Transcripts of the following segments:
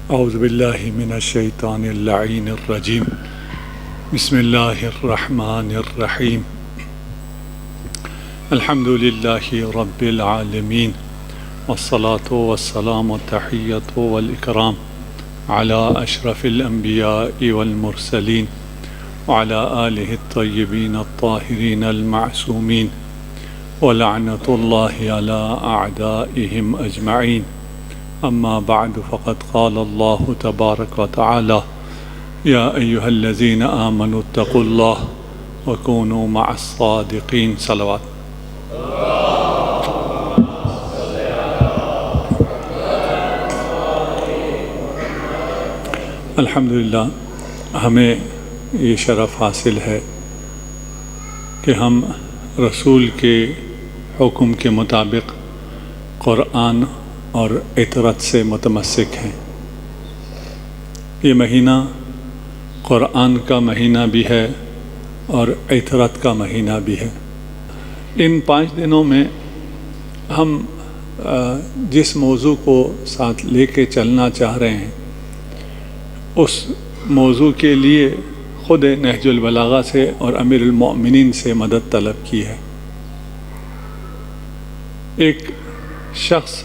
اعوذ باللہ من الشیطان اللعین الرجیم بسم اللہ الرحمن الرحیم الحمد للہ رب العالمین والصلاة والسلام والتحیۃ والاکرام علی اشرف الانبیاء والمرسلین وعلی آلہ الطیبین الطاہرین المعصومین ولعنۃ اللہ علی اعدائہم اجمعین اما بعد فقد قال اللہ تبارک وتعالی یا ایہا الذین آمنوا اتقوا اللہ وکونوا مع الصادقین صلوات۔ الحمدللہ ہمیں یہ شرف حاصل ہے کہ ہم رسول کے حکم کے مطابق قرآن اور عطرت سے متمسک ہیں۔ یہ مہینہ قرآن کا مہینہ بھی ہے اور عطرت کا مہینہ بھی ہے۔ ان 5 دنوں میں ہم جس موضوع کو ساتھ لے کے چلنا چاہ رہے ہیں اس موضوع کے لیے خود نہج البلاغہ سے اور امیر المؤمنین سے مدد طلب کی ہے۔ ایک شخص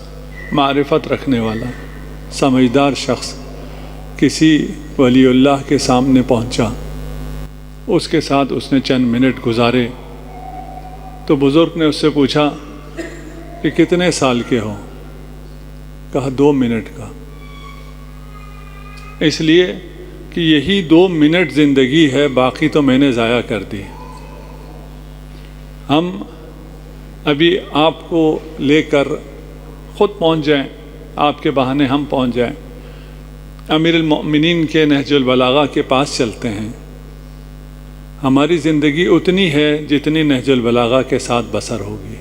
معرفت رکھنے والا سمجھدار شخص کسی ولی اللہ کے سامنے پہنچا، اس کے ساتھ اس نے چند منٹ گزارے تو بزرگ نے اس سے پوچھا کہ کتنے سال کے ہو؟ کہا 2 منٹ کا، اس لیے کہ یہی 2 منٹ زندگی ہے، باقی تو میں نے ضائع کر دی۔ ہم ابھی آپ کو لے کر خود پہنچ جائیں، آپ کے بہانے ہم پہنچ جائیں، امیر المؤمنین کے نہج البلاغہ کے پاس چلتے ہیں، ہماری زندگی اتنی ہے جتنی نہج البلاغہ کے ساتھ بسر ہوگی۔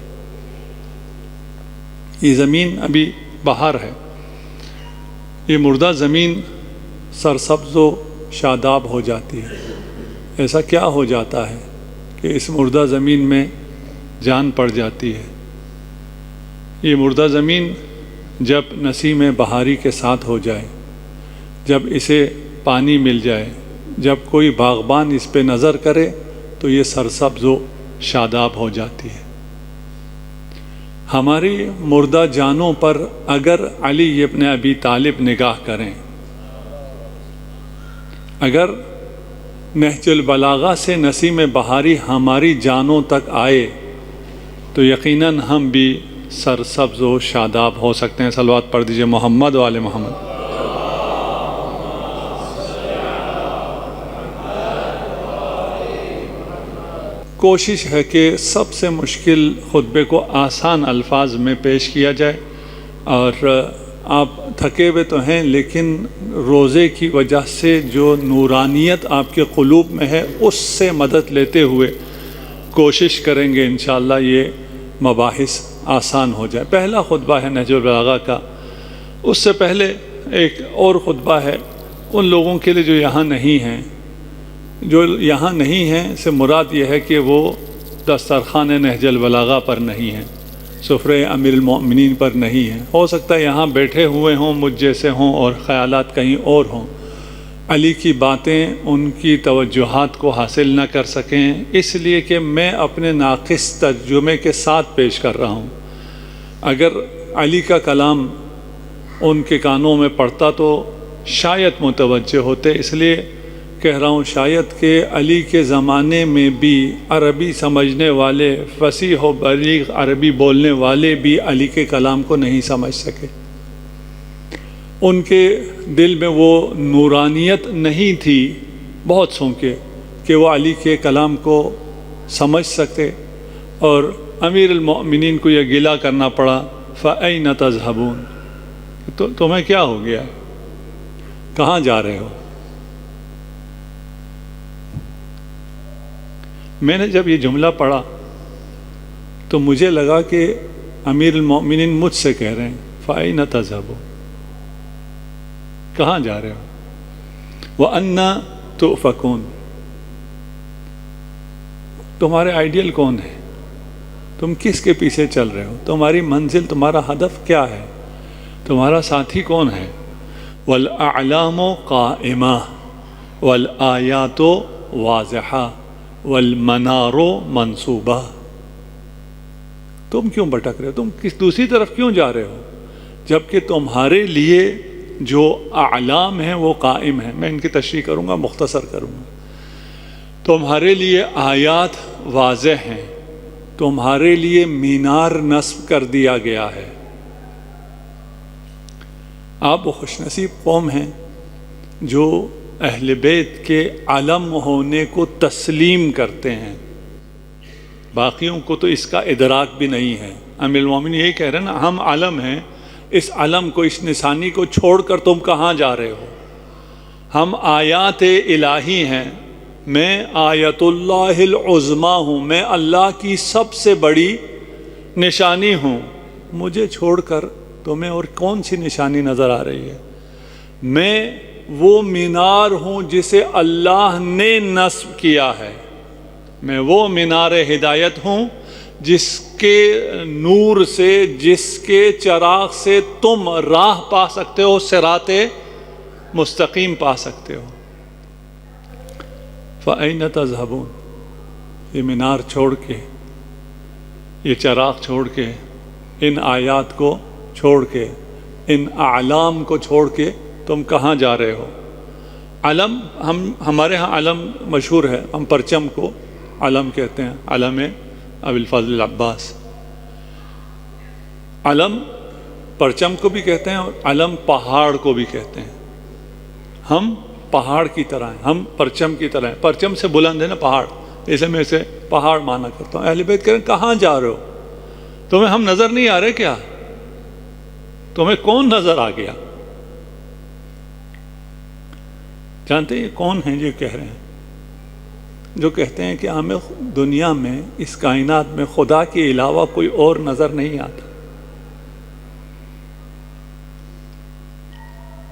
یہ زمین ابھی باہر ہے، یہ مردہ زمین سرسبز و شاداب ہو جاتی ہے۔ ایسا کیا ہو جاتا ہے کہ اس مردہ زمین میں جان پڑ جاتی ہے؟ یہ مردہ زمین جب نسیم بہاری کے ساتھ ہو جائے، جب اسے پانی مل جائے، جب کوئی باغبان اس پہ نظر کرے تو یہ سرسبز و شاداب ہو جاتی ہے۔ ہماری مردہ جانوں پر اگر علی ابن ابی طالب نگاہ کریں، اگر نہج البلاغہ سے نسیم بہاری ہماری جانوں تک آئے تو یقیناً ہم بھی سرسبز و شاداب ہو سکتے ہیں۔ صلوات پڑھ دیجئے محمد و آل محمد۔ کوشش ہے کہ سب سے مشکل خطبے کو آسان الفاظ میں پیش کیا جائے، اور آپ تھکے ہوئے تو ہیں لیکن روزے کی وجہ سے جو نورانیت آپ کے قلوب میں ہے اس سے مدد لیتے ہوئے کوشش کریں گے انشاءاللہ یہ مباحث آسان ہو جائے۔ پہلا خطبہ ہے نہج البلاغہ کا، اس سے پہلے ایک اور خطبہ ہے ان لوگوں کے لیے جو یہاں نہیں ہیں۔ جو یہاں نہیں ہیں سے مراد یہ ہے کہ وہ دسترخوان نہج البلاغہ پر نہیں ہیں، سفرہ امیر المؤمنین پر نہیں ہیں۔ ہو سکتا ہے یہاں بیٹھے ہوئے ہوں، مجھ جیسے ہوں، اور خیالات کہیں اور ہوں، علی کی باتیں ان کی توجہات کو حاصل نہ کر سکیں، اس لیے کہ میں اپنے ناقص ترجمے کے ساتھ پیش کر رہا ہوں۔ اگر علی کا کلام ان کے کانوں میں پڑتا تو شاید متوجہ ہوتے، اس لیے کہہ رہا ہوں شاید کہ علی کے زمانے میں بھی عربی سمجھنے والے، فصیح و بلیغ عربی بولنے والے بھی علی کے کلام کو نہیں سمجھ سکے۔ ان کے دل میں وہ نورانیت نہیں تھی بہت سوں کے کہ وہ علی کے کلام کو سمجھ سکتے، اور امیر المؤمنین کو یہ گلہ کرنا پڑا فَأَيْنَ تَذْهَبُونَ، تو تمہیں کیا ہو گیا، کہاں جا رہے ہو؟ میں نے جب یہ جملہ پڑھا تو مجھے لگا کہ امیر المؤمنین مجھ سے کہہ رہے ہیں فَأَيْنَ تَذْهَبُونَ، کہاں جا رہے ہو؟ وَأَنَّ تُؤْفَكُونَ، تمہارے آئیڈیل کون ہے؟ تم کس کے پیچھے چل رہے ہو؟ تمہاری منزل، تمہارا ہدف کیا ہے؟ تمہارا ساتھی کون ہے؟ والاعلام قائمہ والآیات واضحہ والمنار منصوبہ. تم کیوں بھٹک رہے ہو؟ تم کس دوسری طرف کیوں جا رہے ہو جبکہ تمہارے لیے جو اعلام ہیں وہ قائم ہیں. میں ان کی تشریح کروں گا، مختصر کروں گا. تمہارے لیے آیات واضح ہیں، تمہارے لیے مینار نصب کر دیا گیا ہے. آپ وہ خوش نصیب قوم ہیں جو اہل بیت کے علم ہونے کو تسلیم کرتے ہیں. باقیوں کو تو اس کا ادراک بھی نہیں ہے. امیر المومنین یہی کہہ رہے ہیں نا، ہم علم ہیں، اس علم کو، اس نشانی کو چھوڑ کر تم کہاں جا رہے ہو؟ ہم آیات الہی ہیں، میں آیت اللہ العظمیٰ ہوں، میں اللہ کی سب سے بڑی نشانی ہوں. مجھے چھوڑ کر تمہیں اور کون سی نشانی نظر آ رہی ہے؟ میں وہ مینار ہوں جسے اللہ نے نصب کیا ہے. میں وہ مینار ہدایت ہوں جس کے نور سے، جس کے چراغ سے تم راہ پا سکتے ہو، صراط مستقیم پا سکتے ہو. فَأَيْنَ تَذْهَبُونَ؟ یہ مینار چھوڑ کے، یہ چراغ چھوڑ کے، ان آیات کو چھوڑ کے، ان اعلام کو چھوڑ کے تم کہاں جا رہے ہو؟ علم، ہمارے ہاں علم مشہور ہے، ہم پرچم کو علم کہتے ہیں، علم ابی الفضل العباس. علم پرچم کو بھی کہتے ہیں اور علم پہاڑ کو بھی کہتے ہیں. ہم پہاڑ کی طرح ہیں، ہم پرچم کی طرح ہیں. پرچم سے بلند ہے نا پہاڑ، اسے میں اسے پہاڑ مانا کرتا ہوں. اہل بیت کہہ رہے ہیں کہاں جا رہے ہو؟ تمہیں ہم نظر نہیں آ رہے کیا؟ تمہیں کون نظر آ گیا؟ جانتے ہیں یہ کون ہیں جو کہہ رہے ہیں؟ جو کہتے ہیں کہ ہمیں دنیا میں، اس کائنات میں خدا کے علاوہ کوئی اور نظر نہیں آتا.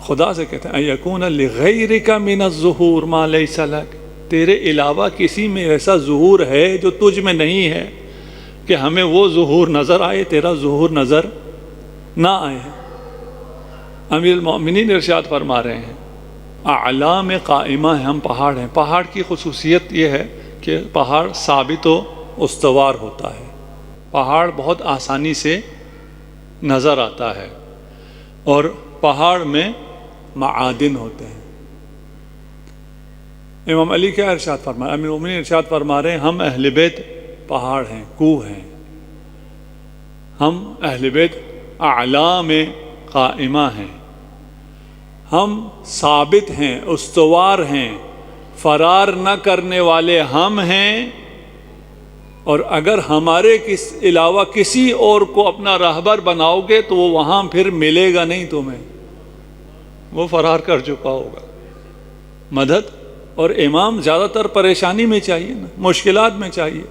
خدا سے کہتے ہیں اَيَكُونَ لِغَيْرِكَ مِنَ الظُّهُورِ مَا لَيْسَ لَكَ، تیرے علاوہ کسی میں ایسا ظہور ہے جو تجھ میں نہیں ہے کہ ہمیں وہ ظہور نظر آئے، تیرا ظہور نظر نہ آئے. امیر المومنین ارشاد فرما رہے ہیں اعلام قائمہ ہیں، ہم پہاڑ ہیں. پہاڑ کی خصوصیت یہ ہے کہ پہاڑ ثابت و استوار ہوتا ہے. پہاڑ بہت آسانی سے نظر آتا ہے، اور پہاڑ میں معادن ہوتے ہیں. امام علی کیا ارشاد فرمایا؟ امیر المومنین ارشاد فرما رہے ہیں ہم اہل بیت پہاڑ ہیں، کوہ ہیں. ہم اہل بیت اعلام قائمہ ہیں، ہم ثابت ہیں، استوار ہیں، فرار نہ کرنے والے ہم ہیں. اور اگر ہمارے علاوہ کسی اور کو اپنا راہبر بناؤ گے تو وہ وہاں پھر ملے گا نہیں تمہیں، وہ فرار کر چکا ہوگا. مدد اور امام زیادہ تر پریشانی میں چاہیے نا، مشکلات میں چاہیے.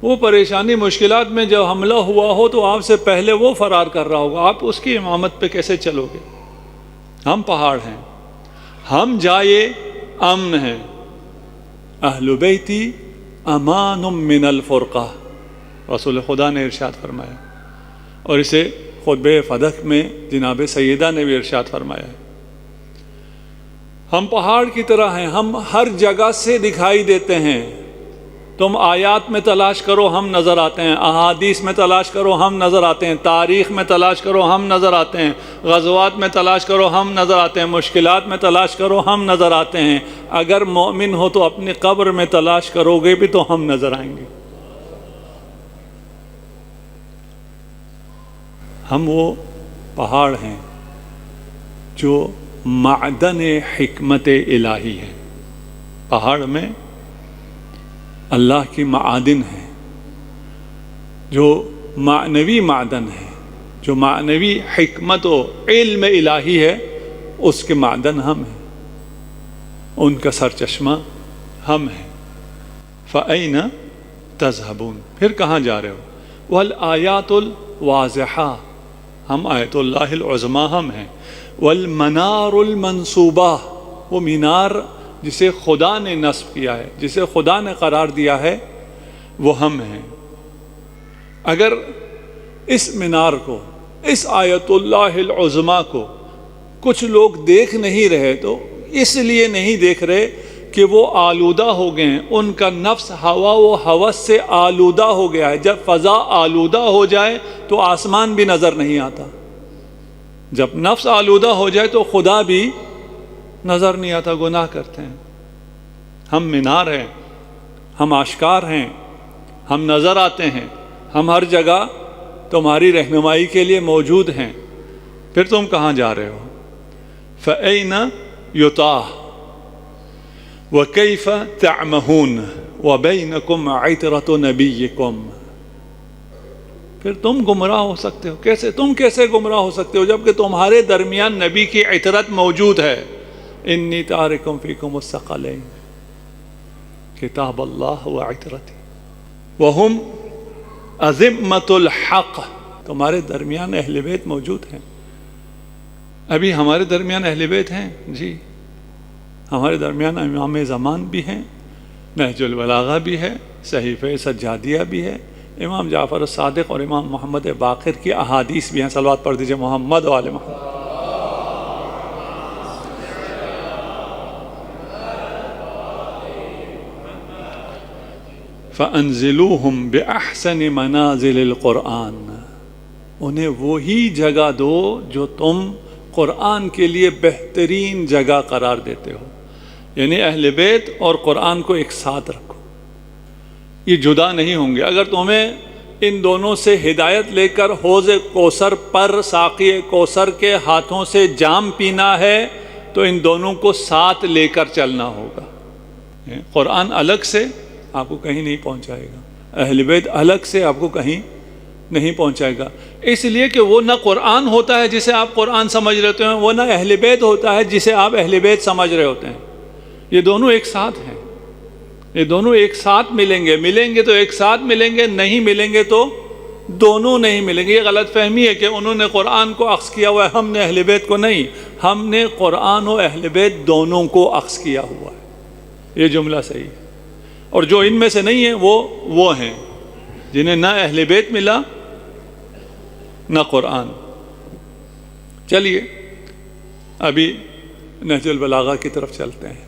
وہ پریشانی مشکلات میں جب حملہ ہوا ہو تو آپ سے پہلے وہ فرار کر رہا ہوگا، آپ اس کی امامت پہ کیسے چلو گے؟ ہم پہاڑ ہیں، ہم جائے امن ہیں. اہل بیتی امان من الفرقہ، رسول خدا نے ارشاد فرمایا. اور اسے خطبہ فدق میں جناب سیدہ نے بھی ارشاد فرمایا. ہم پہاڑ کی طرح ہیں، ہم ہر جگہ سے دکھائی دیتے ہیں. تم آیات میں تلاش کرو ہم نظر آتے ہیں، احادیث میں تلاش کرو ہم نظر آتے ہیں، تاریخ میں تلاش کرو ہم نظر آتے ہیں، غزوات میں تلاش کرو ہم نظر آتے ہیں، مشکلات میں تلاش کرو ہم نظر آتے ہیں. اگر مومن ہو تو اپنی قبر میں تلاش کرو گے بھی تو ہم نظر آئیں گے. ہم وہ پہاڑ ہیں جو معدن حکمت الہی ہے. پہاڑ میں اللہ کی معادن ہیں، جو معنوی معدن ہے، جو معنوی حکمت و علم الہی ہے، اس کے معدن ہم ہیں، ان کا سرچشمہ ہم ہیں. فَأَيْنَ تَذْهَبُونَ؟ پھر کہاں جا رہے ہو؟ وَالْآيَاتُ الْوَاضِحَةُ، ہم آیت اللہ العظمیٰ ہم ہیں. وَالْمَنَارُ الْمَنْصُوبَةُ، وہ مینار جسے خدا نے نصب کیا ہے، جسے خدا نے قرار دیا ہے، وہ ہم ہیں. اگر اس مینار کو، اس آیت اللہ العظمیٰ کو کچھ لوگ دیکھ نہیں رہے، تو اس لیے نہیں دیکھ رہے کہ وہ آلودہ ہو گئے ہیں، ان کا نفس ہوا و ہوس سے آلودہ ہو گیا ہے۔ جب فضا آلودہ ہو جائے تو آسمان بھی نظر نہیں آتا، جب نفس آلودہ ہو جائے تو خدا بھی نظر نہیں آتا۔ گناہ کرتے ہیں ہم، مینار ہیں، ہم آشکار ہیں، ہم نظر آتے ہیں، ہم ہر جگہ تمہاری رہنمائی کے لیے موجود ہیں، پھر تم کہاں جا رہے ہو؟ فَأَيْنَ يُطَاعُ وَكَيْفَ تَعْمَهُونَ وَبَيْنَكُمْ عِتْرَةُ نَبِيِّكُمْ۔ پھر تم گمراہ ہو سکتے ہو کیسے؟ تم کیسے گمراہ ہو سکتے ہو جبکہ تمہارے درمیان نبی کی عطرت موجود ہے؟ انی تارکم فیکم الثقلین کتاب اللہ و عطرتی وہم ازمۃ الحق۔ تمہارے درمیان اہل بیت موجود ہیں۔ ابھی ہمارے درمیان اہل بیت ہیں، جی ہمارے درمیان امام زمان بھی ہیں، نہج البلاغہ بھی ہے، صحیفہ سجادیہ بھی ہے، امام جعفر الصادق اور امام محمد باقر کی احادیث بھی ہیں۔ صلوات پڑھ دیجئے محمد و آل محمد۔ فَأَنزِلُوهُمْ بِأَحْسَنِ مَنَازِلِ الْقُرْآنِ، انہیں وہی جگہ دو جو تم قرآن کے لیے بہترین جگہ قرار دیتے ہو، یعنی اہل بیت اور قرآن کو ایک ساتھ رکھو، یہ جدا نہیں ہوں گے۔ اگر تمہیں ان دونوں سے ہدایت لے کر حوض کوثر پر ساقی کوثر کے ہاتھوں سے جام پینا ہے تو ان دونوں کو ساتھ لے کر چلنا ہوگا۔ قرآن الگ سے آپ کو کہیں نہیں پہنچائے گا، اہل بیت الگ سے آپ کو کہیں نہیں پہنچائے گا، اس لیے کہ وہ نہ قرآن ہوتا ہے جسے آپ قرآن سمجھ رہے ہوتے ہیں، وہ نہ اہل بیت ہوتا ہے جسے آپ اہل بیت سمجھ رہے ہوتے ہیں۔ یہ دونوں ایک ساتھ ہیں، یہ دونوں ایک ساتھ ملیں گے، ملیں گے تو ایک ساتھ ملیں گے، نہیں ملیں گے تو دونوں نہیں ملیں گے۔ یہ غلط فہمی ہے کہ انہوں نے قرآن کو اخذ کیا ہوا ہے، ہم نے اہل بیت کو نہیں، ہم نے قرآن و اہل بیت دونوں کو اخذ کیا ہوا ہے، یہ جملہ صحیح ہے۔ اور جو ان میں سے نہیں ہیں وہ ہیں جنہیں نہ اہل بیت ملا نہ قرآن۔ چلیے ابھی نہج البلاغہ کی طرف چلتے ہیں،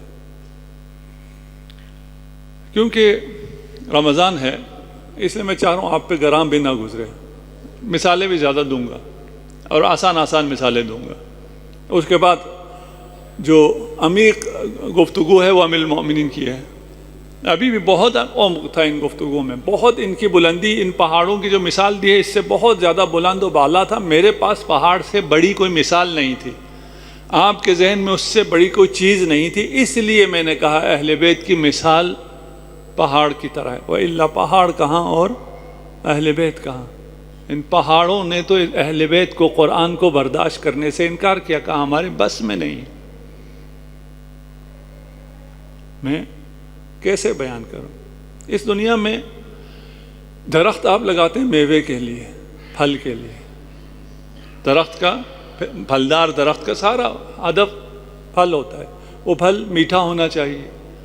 کیونکہ رمضان ہے اس لیے میں چاہ رہا ہوں آپ پہ گرام بھی نہ گزرے، مثالیں بھی زیادہ دوں گا اور آسان مثالیں دوں گا۔ اس کے بعد جو عمیق گفتگو ہے وہ امیر المومنین کی ہے، ابھی بھی بہت عمق تھا ان گفتگو میں، بہت ان کی بلندی، ان پہاڑوں کی جو مثال دی ہے اس سے بہت زیادہ بلند و بالا تھا۔ میرے پاس پہاڑ سے بڑی کوئی مثال نہیں تھی، آپ کے ذہن میں اس سے بڑی کوئی چیز نہیں تھی، اس لیے میں نے کہا اہل بیت کی مثال پہاڑ کی طرح ہے۔ وَإِلَّا پہاڑ کہاں اور اہل بیت کہاں؟ ان پہاڑوں نے تو اہل بیت کو، قرآن کو برداشت کرنے سے انکار کیا، کہا ہمارے بس میں نہیں ہے۔ میں کیسے بیان کروں؟ اس دنیا میں درخت آپ لگاتے ہیں میوے کے لیے، پھل کے لیے، درخت کا، پھلدار درخت کا سارا ہدف پھل ہوتا ہے، وہ پھل میٹھا ہونا چاہیے،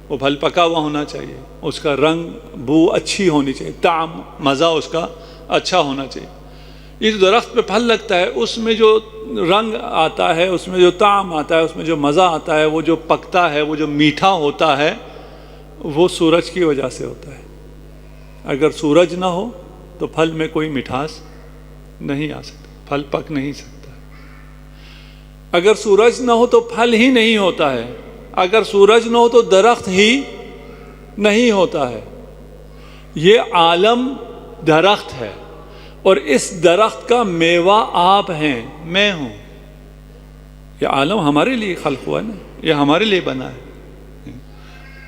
وہ پھل پکا ہوا ہونا چاہیے، اس کا رنگ بو اچھی ہونی چاہیے، طعم مزہ اس کا اچھا ہونا چاہیے۔ یہ جو درخت پہ پھل لگتا ہے اس میں جو رنگ آتا ہے، اس میں جو طعم آتا ہے، اس میں جو مزہ آتا ہے، وہ جو پکتا ہے، وہ جو میٹھا ہوتا ہے، وہ سورج کی وجہ سے ہوتا ہے۔ اگر سورج نہ ہو تو پھل میں کوئی مٹھاس نہیں آ سکتا، پھل پک نہیں سکتا۔ اگر سورج نہ ہو تو پھل ہی نہیں ہوتا ہے، اگر سورج نہ ہو تو درخت ہی نہیں ہوتا ہے۔ یہ عالم درخت ہے اور اس درخت کا میوہ آپ ہیں، میں ہوں۔ یہ عالم ہمارے لیے خلق ہوا ہے نا، یہ ہمارے لیے بنا ہے۔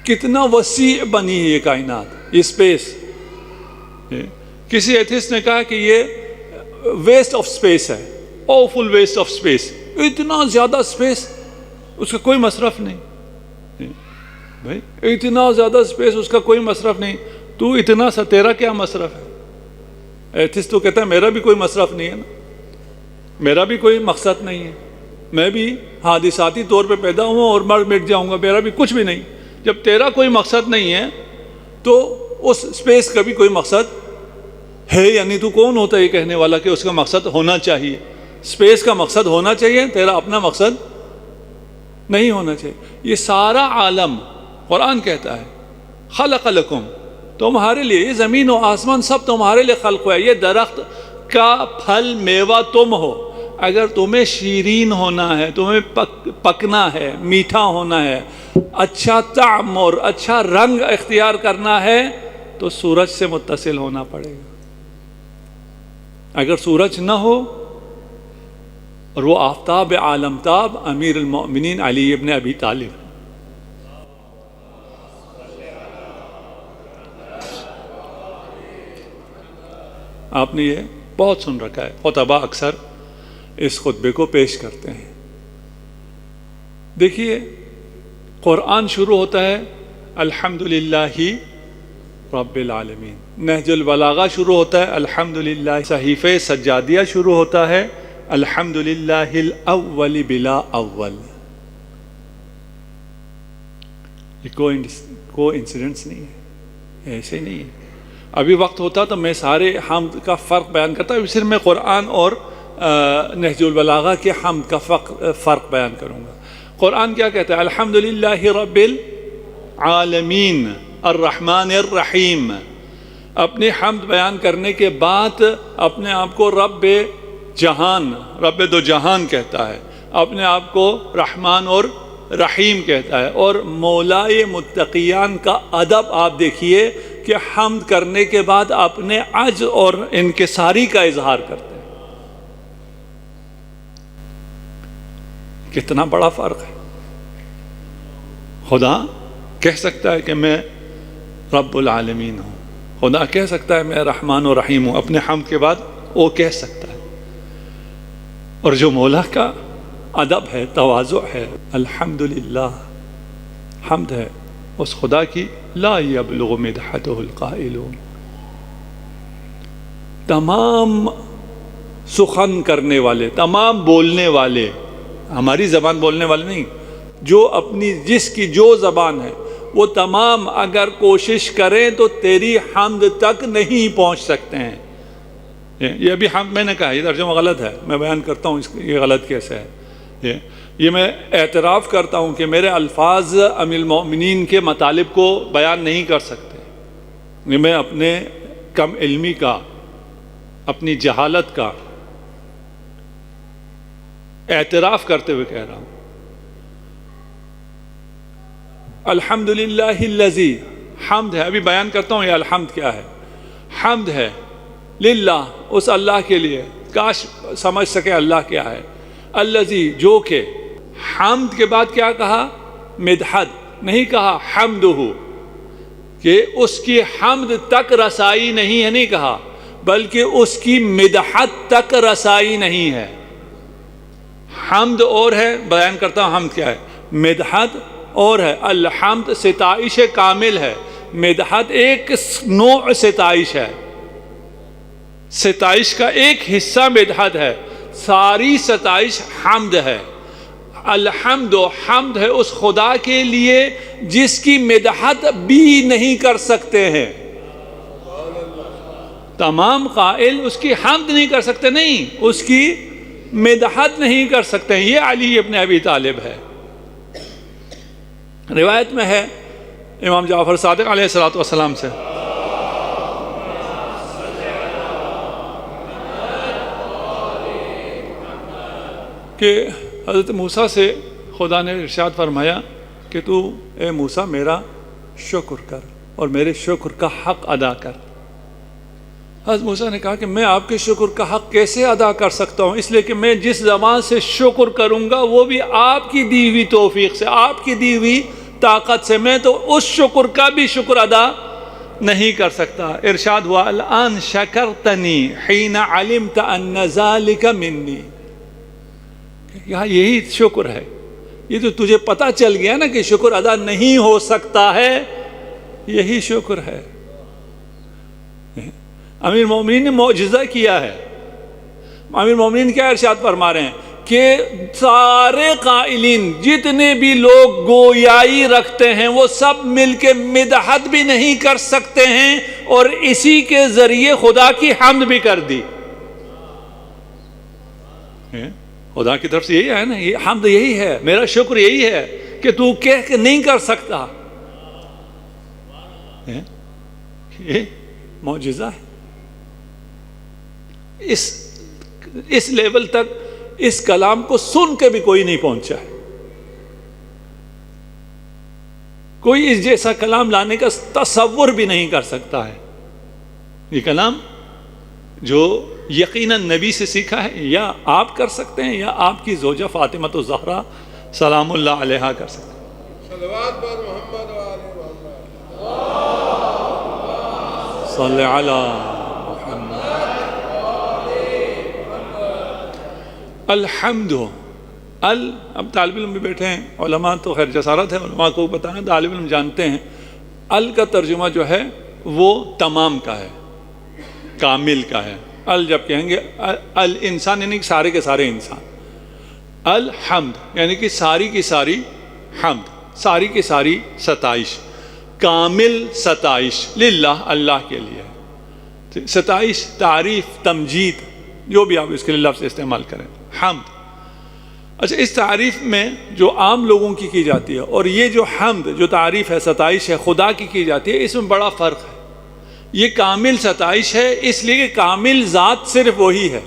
کتنا وسیع بنی ہے یہ کائنات، یہ اسپیس۔ کسی ایتھسٹ نے کہا کہ یہ ویسٹ آف اسپیس ہے، اوفل ویسٹ آف اسپیس، اتنا زیادہ اسپیس، اس کا کوئی مصرف نہیں۔ بھائی اتنا زیادہ اسپیس، اس کا کوئی مصرف نہیں، تو اتنا سا تیرا کیا مصرف ہے؟ ایتھسٹ تو کہتا ہے میرا بھی کوئی مصرف نہیں ہے نا، میرا بھی کوئی مقصد نہیں ہے، میں بھی حادثاتی طور پہ پیدا ہوں اور مر مٹ جاؤں گا، میرا بھی کچھ بھی نہیں۔ جب تیرا کوئی مقصد نہیں ہے تو اس اسپیس کا بھی کوئی مقصد ہے، یعنی تو کون ہوتا ہے یہ کہنے والا کہ اس کا مقصد ہونا چاہیے؟ اسپیس کا مقصد ہونا چاہیے، تیرا اپنا مقصد نہیں ہونا چاہیے. یہ سارا عالم قرآن کہتا ہے خلق لکم، تمہارے لیے، یہ زمین و آسمان سب تمہارے لیے خلق ہوا ہے. یہ درخت کا پھل میوہ تم ہو. اگر تمہیں شیرین ہونا ہے، تمہیں پکنا ہے، میٹھا ہونا ہے، اچھا طعم اور اچھا رنگ اختیار کرنا ہے تو سورج سے متصل ہونا پڑے گا. اگر سورج نہ ہو، اور وہ آفتاب عالم تاب امیر المؤمنین علی ابن ابی طالب، آپ نے یہ بہت سن رکھا ہے. خطبہ اکثر اس خطبے کو پیش کرتے ہیں. دیکھیے قرآن شروع ہوتا ہے الحمدللہ رب العالمین. نہج البلاغہ شروع ہوتا ہے الحمدللہ. صحیفہ سجادیہ شروع ہوتا ہے الحمدللہ الاول بلا اول. یہ کوئی انسیڈنٹس نہیں ہے، ایسے نہیں ہے. ابھی وقت ہوتا تو میں سارے حمد کا فرق بیان کرتا ہوں، صرف میں قرآن اور نہج البلاغہ کے حمد کا فرق بیان کروں گا. قرآن کیا کہتا ہے؟ الحمدللہ رب العالمین الرحمن الرحیم. اپنی حمد بیان کرنے کے بعد اپنے آپ کو رب جہان، رب دو جہان کہتا ہے، اپنے آپ کو رحمان اور رحیم کہتا ہے. اور مولائے متقیان کا ادب آپ دیکھیے کہ حمد کرنے کے بعد اپنے عجز اور انکساری کا اظہار کرتے ہیں. کتنا بڑا فرق ہے. خدا کہہ سکتا ہے کہ میں رب العالمین ہوں، خدا کہہ سکتا ہے میں رحمان و رحیم ہوں، اپنے حمد کے بعد وہ کہہ سکتا ہے. اور جو مولا کا ادب ہے، تواضع ہے، الحمدللہ حمد ہے اس خدا کی، لا یبلغ مدحتہ القائلون. تمام سخن کرنے والے، تمام بولنے والے، ہماری زبان بولنے والے نہیں، جو اپنی جس کی جو زبان ہے وہ تمام اگر کوشش کریں تو تیری حمد تک نہیں پہنچ سکتے ہیں. یہ ابھی حمد میں نے کہا، یہ ترجمہ غلط ہے، میں بیان کرتا ہوں یہ غلط کیسے ہے. یہ میں اعتراف کرتا ہوں کہ میرے الفاظ امیر المؤمنین کے مطالب کو بیان نہیں کر سکتے. یہ میں اپنے کم علمی کا، اپنی جہالت کا اعتراف کرتے ہوئے کہہ رہا ہوں. الحمدللہ الذی، حمد ہے، ابھی بیان کرتا ہوں یہ الحمد کیا ہے. حمد ہے للہ، اس اللہ کے لیے، کاش سمجھ سکے اللہ کیا ہے. الذی، جو کہ، حمد کے بعد کیا کہا؟ مدحت نہیں کہا، حمدہ، کہ اس کی حمد تک رسائی نہیں ہے، نہیں کہا، بلکہ اس کی مدحت تک رسائی نہیں ہے. حمد اور ہے، بیان کرتا ہوں حمد کیا ہے، مدحت اور ہے. الحمد ستائش کامل ہے، مدحت ایک نوع ستائش ہے، ستائش کا ایک حصہ مدحت ہے، ساری ستائش حمد ہے. الحمد و حمد ہے اس خدا کے لیے جس کی مدحت بھی نہیں کر سکتے ہیں. تمام قائل اس کی حمد نہیں کر سکتے، نہیں، اس کی مدحت نہیں کر سکتے ہیں. یہ علی ابن ابی طالب ہے. روایت میں ہے امام جعفر صادق علیہ الصلوۃ والسلام سے، کہ حضرت موسیٰ سے خدا نے ارشاد فرمایا کہ تو اے موسیٰ میرا شکر کر اور میرے شکر کا حق ادا کر. حضرت موسیٰ نے کہا کہ میں آپ کے شکر کا حق کیسے ادا کر سکتا ہوں، اس لیے کہ میں جس زبان سے شکر کروں گا وہ بھی آپ کی دی ہوئی توفیق سے، آپ کی دی ہوئی طاقت سے، میں تو اس شکر کا بھی شکر ادا نہیں کر سکتا. ارشاد ہوا الان شکرتنی حین علمت ان ذلک منی. یہاں یہی شکر ہے، یہ تو تجھے پتہ چل گیا نا کہ شکر ادا نہیں ہو سکتا ہے، یہی شکر ہے. امیر مومنین نے معجزہ کیا ہے. امیر مومنین کیا ارشاد فرما رہے ہیں کہ سارے قائلین جتنے بھی لوگ گویائی رکھتے ہیں وہ سب مل کے مدحت بھی نہیں کر سکتے ہیں اور اسی کے ذریعے خدا کی حمد بھی کر دی. خدا کی طرف سے یہی ہے نا، یہ حمد یہی ہے، میرا شکر یہی ہے کہ تو کہہ کے نہیں کر سکتا. یہ معجزہ ہے. اس لیول تک اس کلام کو سن کے بھی کوئی نہیں پہنچا ہے. کوئی اس جیسا کلام لانے کا تصور بھی نہیں کر سکتا ہے. یہ کلام جو یقیناً نبی سے سیکھا ہے، یا آپ کر سکتے ہیں یا آپ کی زوجہ فاطمۃ الزہرا سلام اللہ علیہا کر سکتے ہیں. صلوات بر محمد و آل محمد. صلی علی الحمد. اب طالب علم بھی بیٹھے ہیں، علماء تو خیر جسارت ہے علماء کو بتانا، طالب علم جانتے ہیں کا ترجمہ جو ہے وہ تمام کا ہے، کامل کا ہے. جب کہیں گے الانسان یعنی کہ سارے کے سارے انسان. الحمد یعنی کہ ساری کی ساری حمد، ساری کی ساری ستائش، کامل ستائش للہ، اللہ کے لیے. ستائش، تعریف، تمجید، جو بھی آپ اس کے لیے لفظ استعمال کریں. حمد. اچھا، اس تعریف میں جو عام لوگوں کی جاتی ہے اور یہ جو حمد جو تعریف ہے، ستائش ہے، خدا کی جاتی ہے، اس میں بڑا فرق ہے. یہ کامل ستائش ہے اس لیے کہ کامل ذات صرف وہی ہے.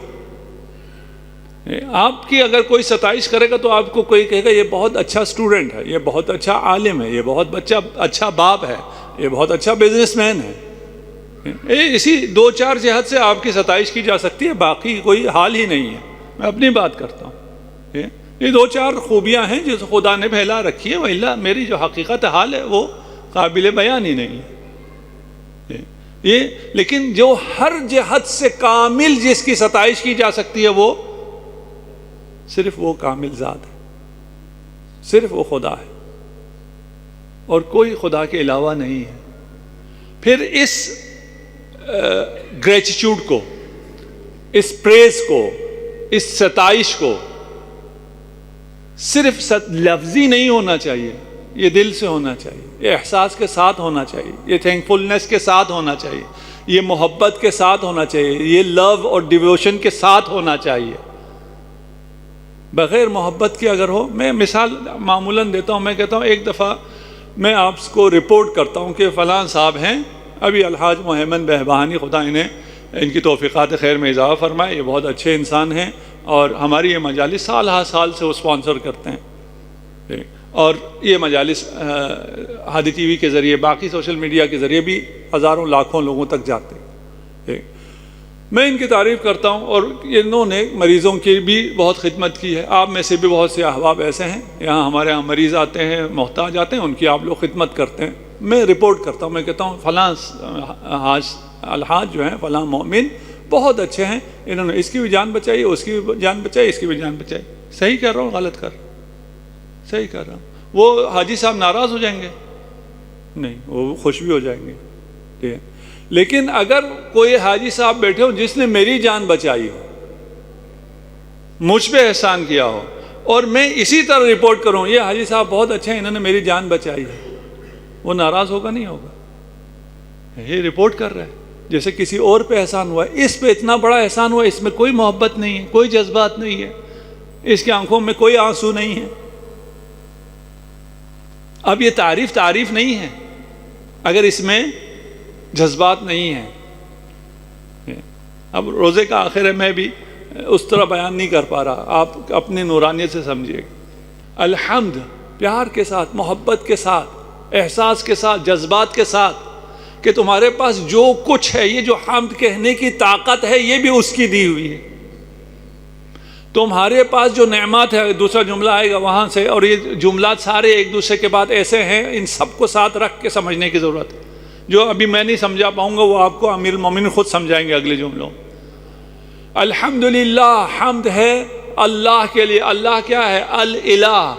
آپ کی اگر کوئی ستائش کرے گا تو آپ کو کوئی کہے گا یہ بہت اچھا اسٹوڈنٹ ہے، یہ بہت اچھا عالم ہے، یہ بہت اچھا باپ ہے، یہ بہت اچھا بزنس مین ہے. اسی دو چار جہت سے آپ کی ستائش کی جا سکتی ہے، باقی کوئی حال ہی نہیں ہے. میں اپنی بات کرتا ہوں، یہ دو چار خوبیاں ہیں جو خدا نے پھیلا رکھی ہے، وإلا میری جو حقیقت حال ہے وہ قابل بیان ہی نہیں ہے. لیکن جو ہر جہت سے کامل جس کی ستائش کی جا سکتی ہے وہ صرف وہ کامل ذات ہے، صرف وہ خدا ہے اور کوئی خدا کے علاوہ نہیں ہے. پھر اس گریٹیٹیوڈ کو، اس پریز کو، اس ستائش کو صرف لفظی نہیں ہونا چاہیے، یہ دل سے ہونا چاہیے، یہ احساس کے ساتھ ہونا چاہیے، یہ تھینکفلنس کے ساتھ ہونا چاہیے، یہ محبت کے ساتھ ہونا چاہیے، یہ لو اور ڈیووشن کے ساتھ ہونا چاہیے. بغیر محبت کے اگر ہو، میں مثال معمولاً دیتا ہوں، میں کہتا ہوں ایک دفعہ میں آپ کو رپورٹ کرتا ہوں کہ فلاں صاحب ہیں، ابھی الحاج محمد بہبہانی، خدا انہیں ان کی توفیقات خیر میں اضافہ فرمائے، یہ بہت اچھے انسان ہیں اور ہماری یہ مجالس سال ہر سال سے وہ اسپانسر کرتے ہیں. اور یہ مجالس ہادی ٹی وی کے ذریعے، باقی سوشل میڈیا کے ذریعے بھی ہزاروں لاکھوں لوگوں تک جاتے ہیں. میں ان کی تعریف کرتا ہوں اور انہوں نے مریضوں کی بھی بہت خدمت کی ہے. آپ میں سے بھی بہت سے احباب ایسے ہیں، یہاں ہمارے یہاں مریض آتے ہیں، محتاج آتے ہیں، ان کی آپ لوگ خدمت کرتے ہیں. میں رپورٹ کرتا ہوں، میں کہتا ہوں فلاں الحاج جو ہیں، فلاں مومن بہت اچھے ہیں، انہوں نے اس کی بھی جان بچائی، اس کی بھی جان بچائی، اس کی بھی جان بچائی. صحیح کہہ رہا ہوں غلط کر صحیح کہہ رہا ہوں. وہ حاجی صاحب ناراض ہو جائیں گے؟ نہیں، وہ خوش بھی ہو جائیں گے. ٹھیک ہے، لیکن اگر کوئی حاجی صاحب بیٹھے ہو جس نے میری جان بچائی ہو، مجھ پہ احسان کیا ہو، اور میں اسی طرح رپورٹ کروں یہ حاجی صاحب بہت اچھے ہیں، انہوں نے میری جان بچائی ہے، وہ ناراض ہوگا نہیں ہوگا؟ یہ رپورٹ کر رہا ہے جیسے کسی اور پہ احسان ہوا ہے، اس پہ اتنا بڑا احسان ہوا، اس میں کوئی محبت نہیں ہے، کوئی جذبات نہیں ہے، اس کی آنکھوں میں کوئی آنسو نہیں ہے. اب یہ تعریف نہیں ہے اگر اس میں جذبات نہیں ہیں. اب روزے کا آخر ہے، میں بھی اس طرح بیان نہیں کر پا رہا، آپ اپنی نورانیت سے سمجھیے. الحمد، پیار کے ساتھ، محبت کے ساتھ، احساس کے ساتھ، جذبات کے ساتھ، کہ تمہارے پاس جو کچھ ہے، یہ جو حمد کہنے کی طاقت ہے یہ بھی اس کی دی ہوئی ہے. تمہارے پاس جو نعمات ہے، دوسرا جملہ آئے گا وہاں سے، اور یہ جملات سارے ایک دوسرے کے بعد ایسے ہیں، ان سب کو ساتھ رکھ کے سمجھنے کی ضرورت ہے. جو ابھی میں نہیں سمجھا پاؤں گا وہ آپ کو امیر المومنین خود سمجھائیں گے اگلے جملوں. الحمدللہ، حمد ہے اللہ کے لیے. اللہ کیا ہے؟ الالہ.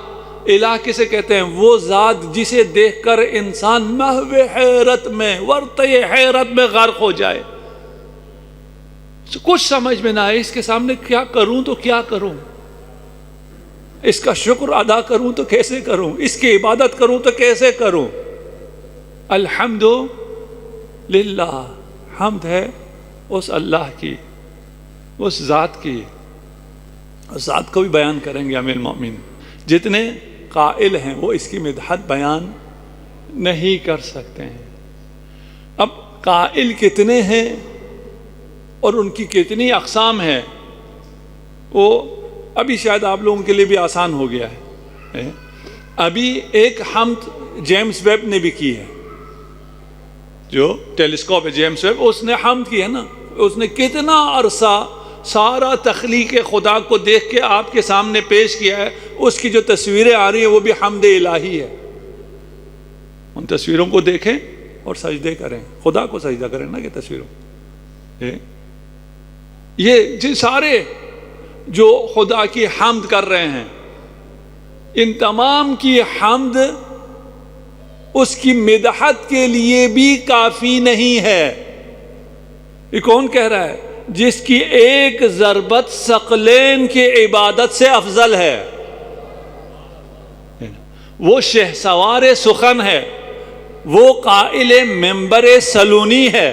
الہ کسے کہتے ہیں؟ وہ ذات جسے دیکھ کر انسان محو حیرت میں، ورطہ حیرت میں غرق ہو جائے، کچھ سمجھ میں نہ آئے اس کے سامنے کیا کروں تو کیا کروں، اس کا شکر ادا کروں تو کیسے کروں، اس کی عبادت کروں تو کیسے کروں. الحمد للہ، حمد ہے اس اللہ کی، اس ذات کی ذات کو بھی بیان کریں گے امیر المومنین. جتنے قائل ہیں وہ اس کی مدحت بیان نہیں کر سکتے ہیں. اب قائل کتنے ہیں اور ان کی کتنی اقسام ہے وہ ابھی شاید آپ لوگوں کے لیے بھی آسان ہو گیا ہے. ابھی ایک حمد جیمز ویب نے بھی کی ہے, جو ٹیلیسکوپ ہے جیمز ویب, اس نے حمد کی ہے نا. اس نے کتنا عرصہ سارا تخلیق خدا کو دیکھ کے آپ کے سامنے پیش کیا ہے. اس کی جو تصویریں آ رہی ہیں وہ بھی حمد الہی ہے. ان تصویروں کو دیکھیں اور سجدے کریں, خدا کو سجدہ کریں نا کہ تصویروں. یہ سارے جو خدا کی حمد کر رہے ہیں, ان تمام کی حمد اس کی مدحت کے لیے بھی کافی نہیں ہے. یہ کون کہہ رہا ہے؟ جس کی ایک ضربت ثقلین کی عبادت سے افضل ہے. وہ شہسوار سخن ہے, وہ قائل منبر سلونی ہے.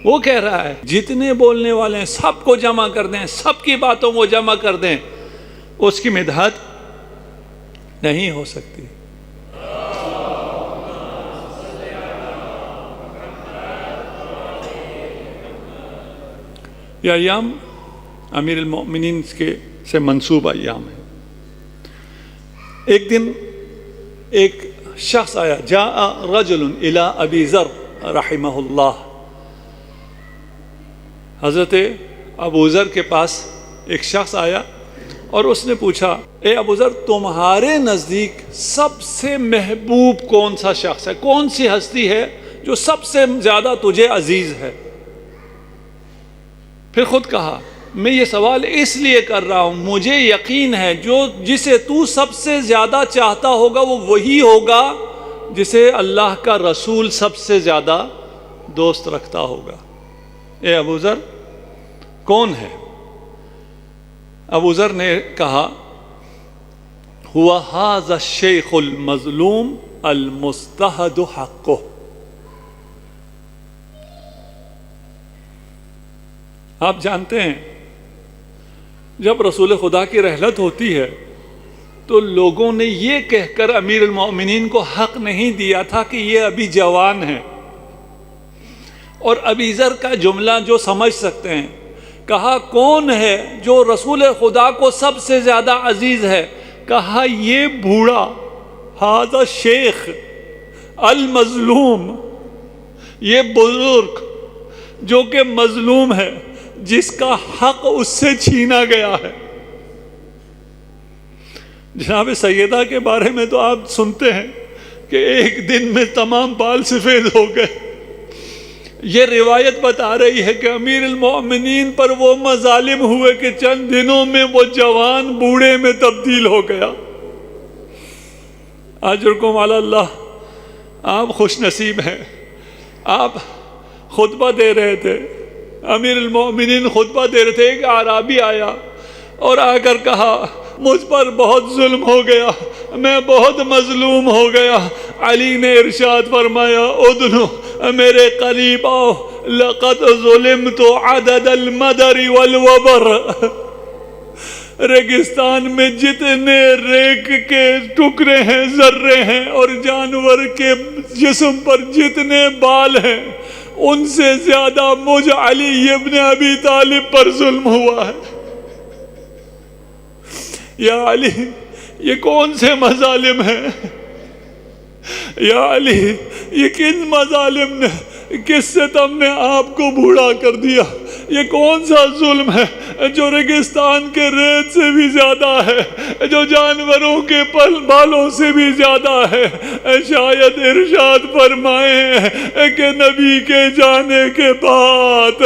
وہ کہہ رہا ہے جتنے بولنے والے ہیں سب کو جمع کر دیں, سب کی باتوں کو جمع کر دیں, اس کی مدحت نہیں ہو سکتی. یہ ایام امیر المؤمنین کے سے منسوب ایام ہیں. ایک دن ایک شخص آیا, جاء رجل الى ابی ذر رحمہ اللہ. حضرت ابو ذر کے پاس ایک شخص آیا اور اس نے پوچھا, اے ابو ذر, تمہارے نزدیک سب سے محبوب کون سا شخص ہے, کون سی ہستی ہے جو سب سے زیادہ تجھے عزیز ہے؟ پھر خود کہا, میں یہ سوال اس لیے کر رہا ہوں, مجھے یقین ہے جسے تو سب سے زیادہ چاہتا ہوگا وہ وہی ہوگا جسے اللہ کا رسول سب سے زیادہ دوست رکھتا ہوگا. اے ابو ذر, کون ہے؟ ابو ذر نے کہا, ہوا ھذا الشیخ المظلوم المستحد حقہ. آپ جانتے ہیں جب رسول خدا کی رحلت ہوتی ہے تو لوگوں نے یہ کہہ کر امیر المؤمنین کو حق نہیں دیا تھا کہ یہ ابھی جوان ہیں. اور ابی ذر کا جملہ جو سمجھ سکتے ہیں, کہا کون ہے جو رسول خدا کو سب سے زیادہ عزیز ہے؟ کہا یہ بوڑھا, ھذا شیخ المظلوم, یہ بزرگ جو کہ مظلوم ہے, جس کا حق اس سے چھینا گیا ہے. جناب سیدہ کے بارے میں تو آپ سنتے ہیں کہ ایک دن میں تمام بال سفید ہو گئے. یہ روایت بتا رہی ہے کہ امیر المؤمنین پر وہ مظالم ہوئے کہ چند دنوں میں وہ جوان بوڑھے میں تبدیل ہو گیا. اجرکم علی اللہ, آپ خوش نصیب ہیں. آپ خطبہ دے رہے تھے, امیر المؤمنین خطبہ دے رہے تھے, ایک اعرابی آیا اور آ کر کہا مجھ پر بہت ظلم ہو گیا, میں بہت مظلوم ہو گیا. علی نے ارشاد فرمایا, ادنو, میرے قریب آؤ, لقد ظلمت عدد المدر والوبر. ریگستان میں جتنے ریگ کے ٹکڑے ہیں, ذرے ہیں, اور جانور کے جسم پر جتنے بال ہیں, ان سے زیادہ مجھ علی ابن ابی طالب پر ظلم ہوا ہے. یا علی, یہ کون سے مظالم ہیں؟ یا علی, یہ کن مظالم نے, کس سے تم نے آپ کو بوڑھا کر دیا؟ یہ کون سا ظلم ہے جو ریگستان کے ریت سے بھی زیادہ ہے, جو جانوروں کے بالوں سے بھی زیادہ ہے؟ شاید ارشاد فرمائیں کہ نبی کے جانے کے بعد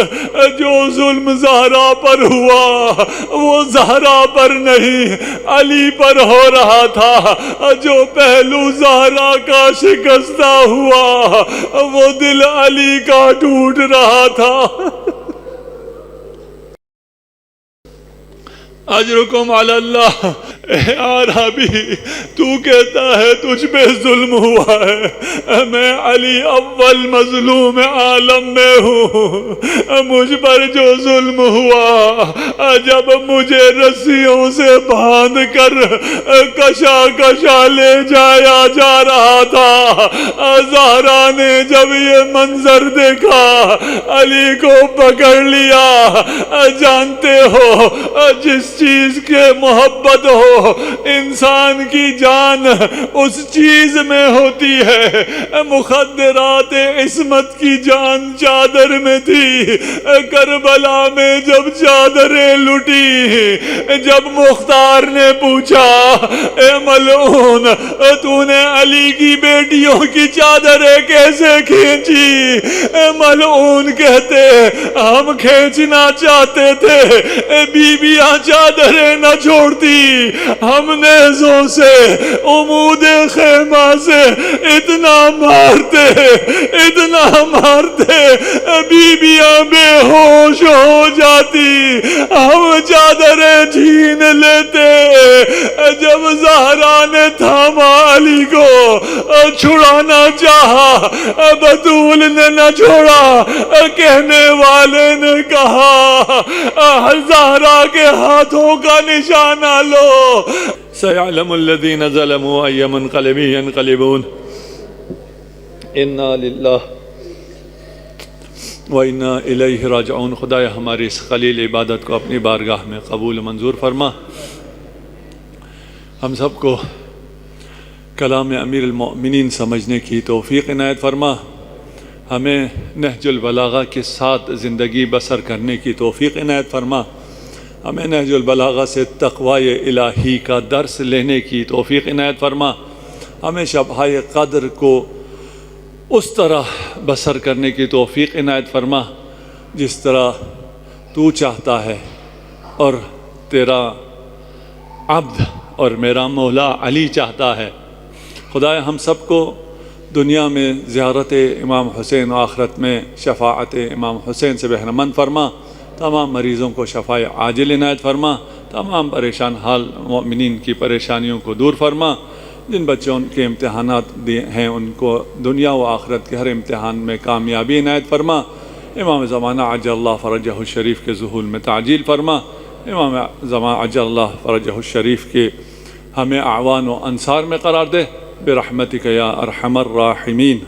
جو ظلم زہرا پر ہوا وہ زہرا پر نہیں علی پر ہو رہا تھا. جو پہلو زہرا کا شکستہ ہوا وہ دل علی کا ٹوٹ رہا تھا. اجرکم علی اللہ. عربی تو کہتا ہے تجھ پہ ظلم ہوا ہے، میں علی اول مظلوم عالم میں ہوں، مجھ پر جو ظلم ہوا جب مجھے رسیوں سے باندھ کر کشا کشا لے جایا جا رہا تھا، زہرا نے جب یہ منظر دیکھا علی کو پکڑ لیا۔ جانتے ہو جس چیز کے محبت ہو انسان کی جان اس چیز میں ہوتی ہے۔ مخدرات عصمت کی جان چادر میں تھی، کربلا میں جب چادریں لٹی، جب مختار نے پوچھا اے ملعون تو نے علی کی بیٹیوں کی چادریں کیسے کھینچی؟ ملعون کہتے ہم کھینچنا چاہتے تھے، بیویاں چادریں نہ چھوڑتی، ہم نیزوں سے عمود خیمہ سے اتنا مارتے بیویاں بے ہوش ہو جاتی، ہم چادریں چھین لیتے۔ جب زہرا نے تھاما علی کو چھڑانا چاہا، بطول نے نہ چھوڑا، کہنے والے نے کہا زہرا کے ہاتھوں کا نشانہ لو۔ سيعلم الذين ظلموا أي منقلب ينقلبون انا للہ وَإِنَّا إِلَيْهِ راجعون۔ خدایا ہماری اس خلیل عبادت کو اپنی بارگاہ میں قبول منظور فرما، ہم سب کو کلام امیر المؤمنین سمجھنے کی توفیق عنایت فرما، ہمیں نہج البلاغہ کے ساتھ زندگی بسر کرنے کی توفیق عنایت فرما، ہمیں نہج البلاغہ سے تقوی الہی کا درس لینے کی توفیق عنایت فرما، ہمیں شبہ قدر کو اس طرح بسر کرنے کی توفیق عنایت فرما جس طرح تو چاہتا ہے، اور تیرا عبد اور میرا مولا علی چاہتا ہے۔ خدایا ہم سب کو دنیا میں زیارت امام حسین و آخرت میں شفاعت امام حسین سے بہرمند فرما، تمام مریضوں کو شفاء عاجل عنایت فرما، تمام پریشان حال مومنین کی پریشانیوں کو دور فرما، جن بچوں کے امتحانات ہیں ان کو دنیا و آخرت کے ہر امتحان میں کامیابی عنایت فرما، امام زمانہ عجل اللہ فرجہ الشریف کے ظہور میں تعجیل فرما، امام زمانہ عجل اللہ فرجہ الشریف کے ہمیں اعوان و انصار میں قرار دے، برحمتک یا ارحم الراحمین۔